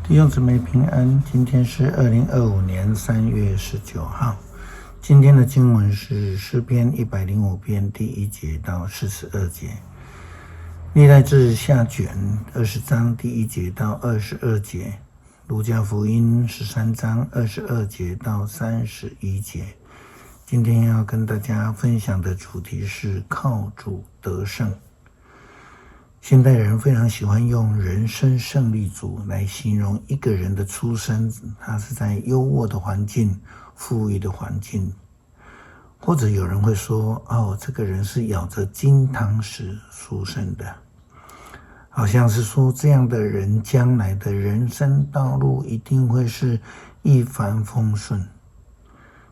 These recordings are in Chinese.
弟兄姊妹平安，今天是2025年3月19号。今天的经文是诗篇105篇第1节到42节，历代志下卷20章第1节到22节，路加福音13章22节到31节。今天要跟大家分享的主题是靠主得胜。现代人非常喜欢用人生胜利组来形容一个人的出生，他是在优渥的环境、富裕的环境，或者有人会说，这个人是咬着金汤匙出生的，好像是说这样的人将来的人生道路一定会是一帆风顺。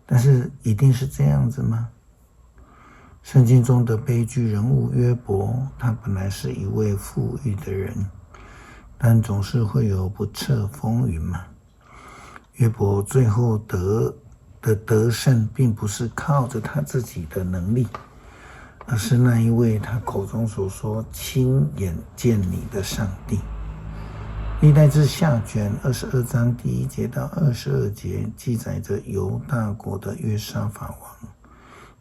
但是一定是这样子吗？圣经中的悲剧人物约伯，他本来是一位富裕的人，但总是会有不测风云嘛。约伯最后得胜，并不是靠着他自己的能力，而是那一位他口中所说亲眼见你的上帝。历代志下卷22章第1节到22节记载着犹大国的约沙法王，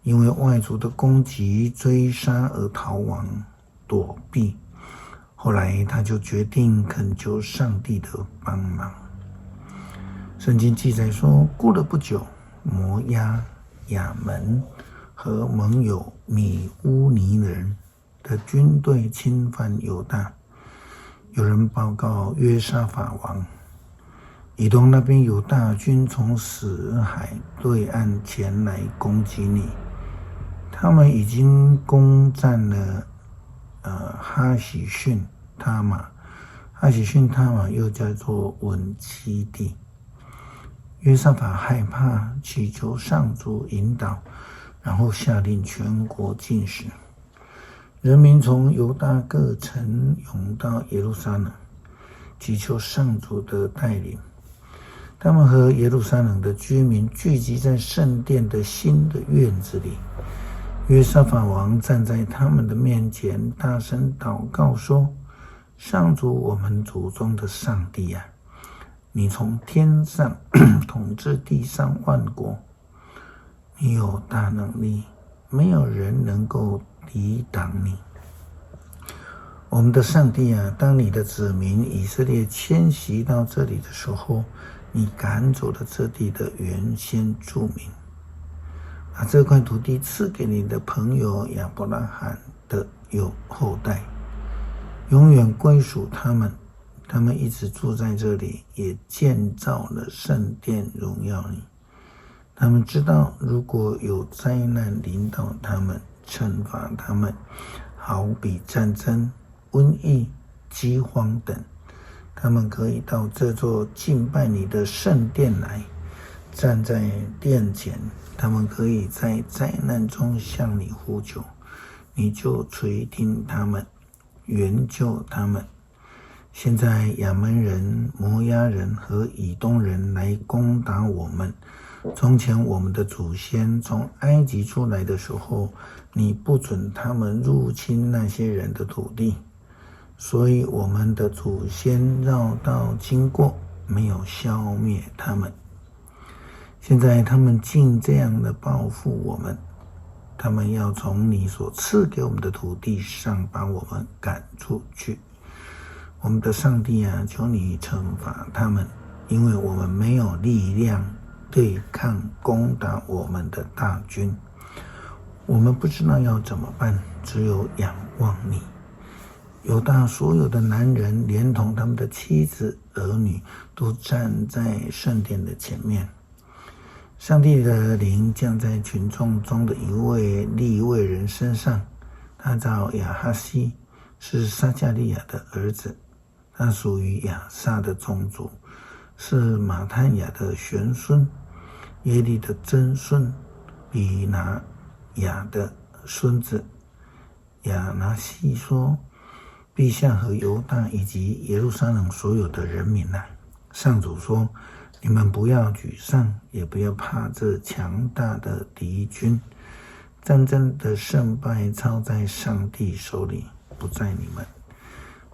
因为外族的攻击追杀而逃亡躲避，后来他就决定恳求上帝的帮忙。圣经记载说，过了不久，摩押、亚门和盟友米乌尼人的军队侵犯犹大。有人报告约沙法王，以东那边有大军从死海对岸前来攻击你，他们已经攻占了哈喜逊他玛。哈喜逊他玛又叫做稳基地。约沙法害怕，祈求上主引导，然后下令全国禁食。人民从犹大各城涌到耶路撒冷，祈求上主的带领。他们和耶路撒冷的居民聚集在圣殿的新的院子里。约沙法王站在他们的面前，大声祷告说：上主，我们祖宗的上帝啊，你从天上统治地上万国，你有大能力，没有人能够抵挡你。我们的上帝啊，当你的子民以色列迁徙到这里的时候，你赶走了这地的原先住民，把这块土地赐给你的朋友亚伯拉罕的后代，永远归属他们。他们一直住在这里，也建造了圣殿荣耀你。他们知道，如果有灾难临到他们，惩罚他们，好比战争、瘟疫、饥荒等，他们可以到这座敬拜你的圣殿来，站在殿前，他们可以在灾难中向你呼求，你就垂听他们，援救他们。现在亚扪人、摩押人和以东人来攻打我们。从前我们的祖先从埃及出来的时候，你不准他们入侵那些人的土地，所以我们的祖先绕道经过，没有消灭他们。现在他们竟这样的报复我们，他们要从你所赐给我们的土地上把我们赶出去。我们的上帝啊，求你惩罚他们，因为我们没有力量对抗攻打我们的大军，我们不知道要怎么办，只有仰望你。犹大所有的男人，连同他们的妻子儿女，都站在圣殿的前面。上帝的灵降在群众中的一位利未人身上，他叫亚哈西，是撒迦利亚的儿子，他属于亚萨的宗族，是马探雅的玄孙，耶利的曾孙，比拿雅的孙子。亚拿西说：陛下和犹大以及耶路撒冷所有的人民啊，上主说，你们不要沮丧，也不要怕这强大的敌军，战争的胜败操在上帝手里，不在你们。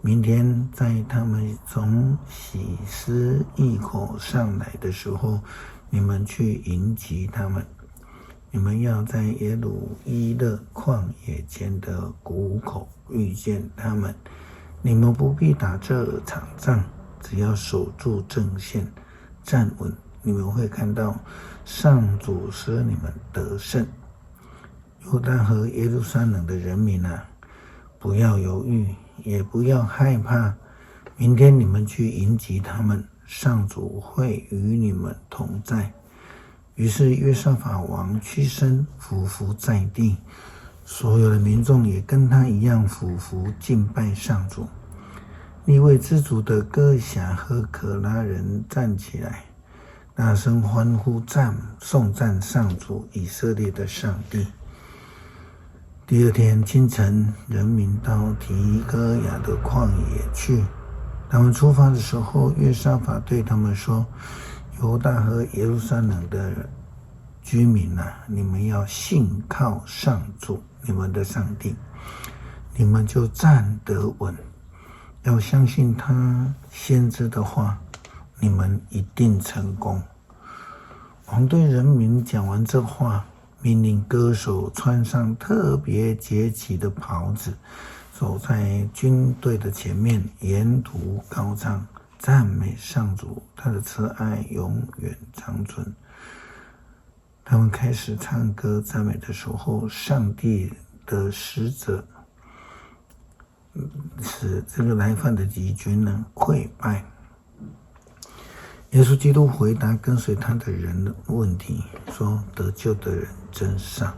明天在他们从洗尸驿口上来的时候，你们去迎击他们。你们要在耶鲁伊勒旷野间的谷口遇见他们。你们不必打这场仗，只要守住阵线，站稳，你们会看到上主使你们得胜。犹大和耶路撒冷的人民啊，不要犹豫，也不要害怕。明天你们去迎击他们，上主会与你们同在。于是约沙法王屈身俯伏在地，所有的民众也跟他一样俯伏敬拜上主。利未支族的歌辖和可拉人站起来，大声欢呼颂赞上主以色列的上帝。第二天清晨，人民到提哥亚的旷野去。他们出发的时候，约沙法对他们说：犹大和耶路撒冷的居民啊，你们要信靠上主你们的上帝，你们就站得稳。要相信他先知的话，你们一定成功。王对人民讲完这话，命令歌手穿上特别节气的袍子，走在军队的前面，沿途高唱赞美上主，他的慈爱永远长存。他们开始唱歌赞美的时候，上帝的使者使这个来犯的敌军呢溃败。耶稣基督回答跟随他的人的问题说：得救的人真少，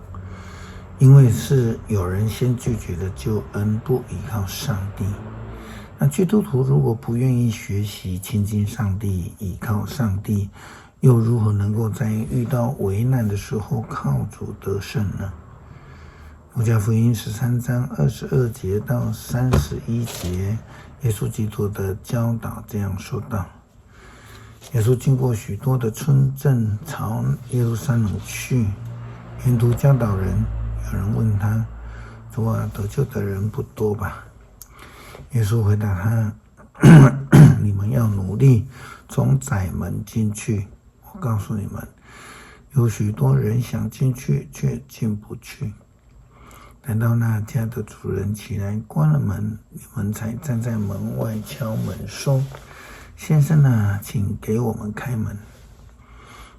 因为是有人先拒绝了救恩，不依靠上帝。那基督徒如果不愿意学习亲近上帝，依靠上帝，又如何能够在遇到危难的时候靠主得胜呢？路加福音13章22节到31节，耶稣基督的教导这样说道：耶稣经过许多的村镇，朝耶路撒冷去，沿途教导人。有人问他：主啊，得救的人不多吧？耶稣回答他：你们要努力从窄门进去。我告诉你们，有许多人想进去，却进不去。等到那家的主人起来关了门，你们才站在门外敲门说：先生啊，请给我们开门。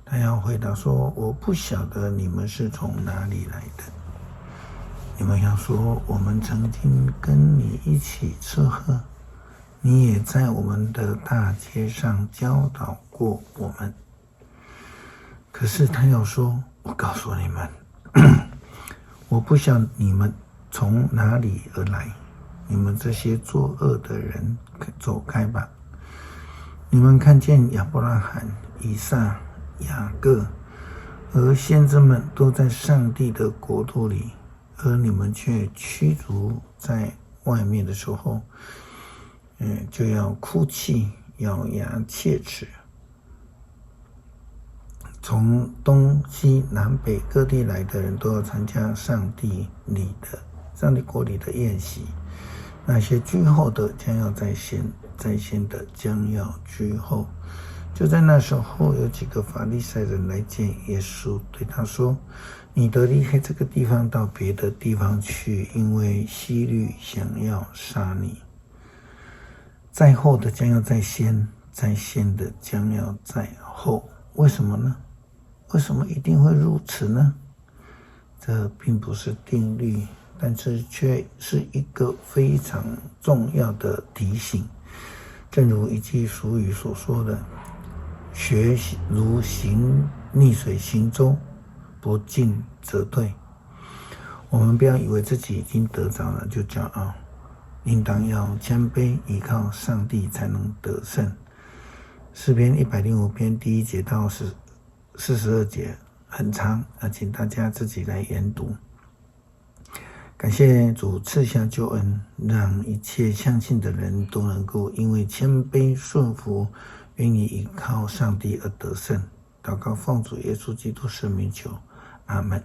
他要回答说：我不晓得你们是从哪里来的。你们要说：我们曾经跟你一起吃喝，你也在我们的大街上教导过我们。可是他要说：我告诉你们，我不晓你们从哪里而来，你们这些作恶的人，走开吧。你们看见亚伯拉罕、以撒、雅各而先知们都在上帝的国度里，而你们却驱逐在外面的时候，就要哭泣，咬牙切齿。从东西南北各地来的人都要参加上帝国里的宴席。那些居后的将要在先的将要居后。就在那时候，有几个法利赛人来见耶稣，对他说：你得离开这个地方到别的地方去，因为希律想要杀你。在后的将要在先，在先的将要在后。为什么呢？为什么一定会如此呢？这并不是定律，但是却是一个非常重要的提醒。正如一句俗语所说的：学如逆水行舟，不进则退。我们不要以为自己已经得着了就骄傲，应当要谦卑，依靠上帝才能得胜。诗篇105篇第1节到42节很长，请大家自己来研读。感谢主赐下救恩，让一切相信的人都能够因为谦卑顺服，愿意依靠上帝而得胜。祷告奉主耶稣基督圣名求，阿们。